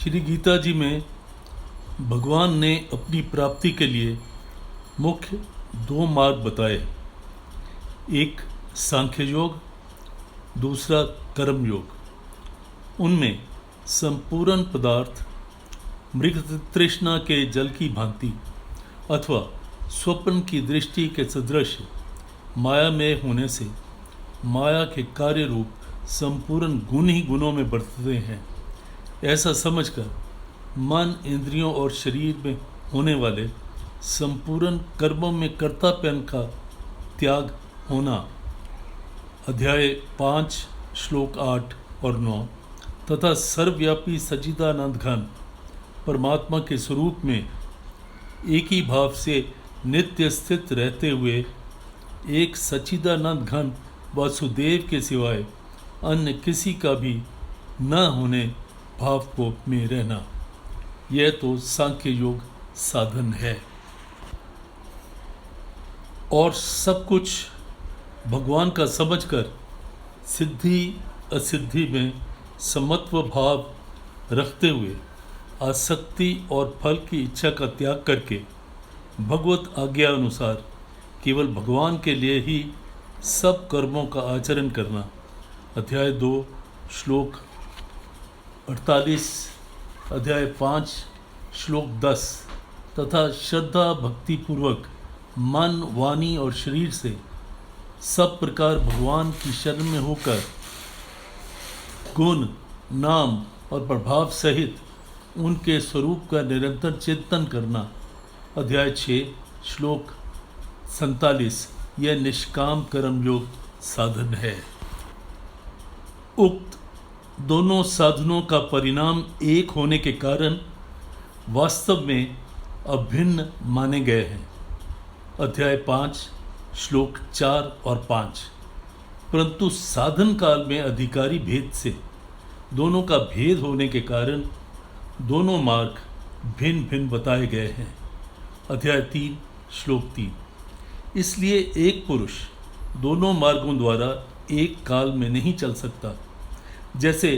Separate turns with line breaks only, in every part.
श्री गीता जी में भगवान ने अपनी प्राप्ति के लिए मुख्य दो मार्ग बताए। एक सांख्य योग, दूसरा कर्म योग। उनमें संपूर्ण पदार्थ मृग तृष्णा के जल की भांति अथवा स्वप्न की दृष्टि के सदृश माया में होने से माया के कार्य रूप संपूर्ण गुण ही गुणों में बरतते हैं, ऐसा समझकर मन, इंद्रियों और शरीर में होने वाले संपूर्ण कर्मों में कर्तापन का त्याग होना। अध्याय 5 श्लोक 8 और 9 तथा सर्वव्यापी सच्चिदानंद घन परमात्मा के स्वरूप में एक ही भाव से नित्य स्थित रहते हुए एक सच्चिदानंद घन वासुदेव के सिवाय अन्य किसी का भी न होने भाव को में रहना, यह तो सांख्य योग साधन है। और सब कुछ भगवान का समझकर सिद्धि असिद्धि में समत्व भाव रखते हुए आसक्ति और फल की इच्छा का त्याग करके भगवत आज्ञा अनुसार केवल भगवान के लिए ही सब कर्मों का आचरण करना। अध्याय 2 श्लोक 48, अध्याय 5 श्लोक 10 तथा श्रद्धा भक्ति पूर्वक मन, वाणी और शरीर से सब प्रकार भगवान की शरण में होकर गुण, नाम और प्रभाव सहित उनके स्वरूप का निरंतर चिंतन करना। अध्याय 6 श्लोक 47, यह निष्काम कर्म योग साधन है। उक्त दोनों साधनों का परिणाम एक होने के कारण वास्तव में अभिन्न माने गए हैं। अध्याय 5 श्लोक 4 और 5। परंतु साधन काल में अधिकारी भेद से दोनों का भेद होने के कारण दोनों मार्ग भिन्न भिन्न बताए गए हैं। अध्याय 3 श्लोक 3। इसलिए एक पुरुष दोनों मार्गों द्वारा एक काल में नहीं चल सकता। जैसे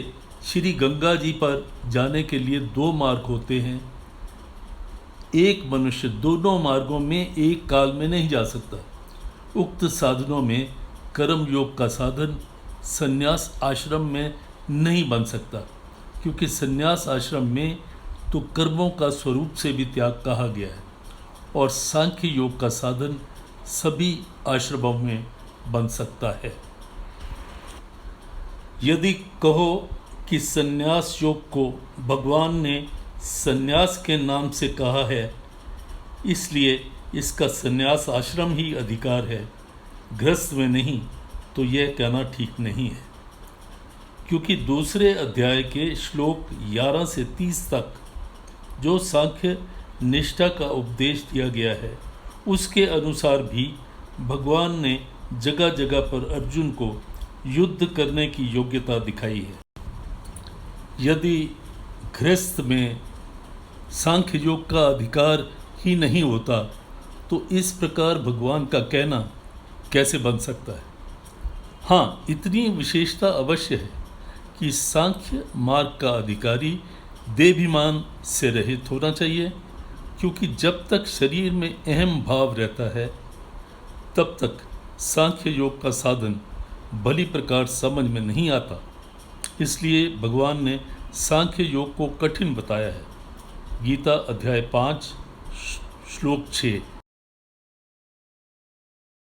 श्री गंगा जी पर जाने के लिए दो मार्ग होते हैं, एक मनुष्य दोनों मार्गों में एक काल में नहीं जा सकता। उक्त साधनों में कर्म योग का साधन संन्यास आश्रम में नहीं बन सकता, क्योंकि संन्यास आश्रम में तो कर्मों का स्वरूप से भी त्याग कहा गया है, और सांख्य योग का साधन सभी आश्रमों में बन सकता है। यदि कहो कि संन्यास योग को भगवान ने संन्यास के नाम से कहा है, इसलिए इसका संन्यास आश्रम ही अधिकार है, गृहस्थ में नहीं, तो यह कहना ठीक नहीं है। क्योंकि दूसरे अध्याय के श्लोक 11 से 30 तक जो सांख्य निष्ठा का उपदेश दिया गया है, उसके अनुसार भी भगवान ने जगह जगह पर अर्जुन को युद्ध करने की योग्यता दिखाई है। यदि गृहस्थ में सांख्य योग का अधिकार ही नहीं होता, तो इस प्रकार भगवान का कहना कैसे बन सकता है। हाँ, इतनी विशेषता अवश्य है कि सांख्य मार्ग का अधिकारी देहाभिमान से रहित होना चाहिए, क्योंकि जब तक शरीर में अहम भाव रहता है तब तक सांख्य योग का साधन भली प्रकार समझ में नहीं आता। इसलिए भगवान ने सांख्य योग को कठिन बताया है। गीता अध्याय 5 श्लोक 6।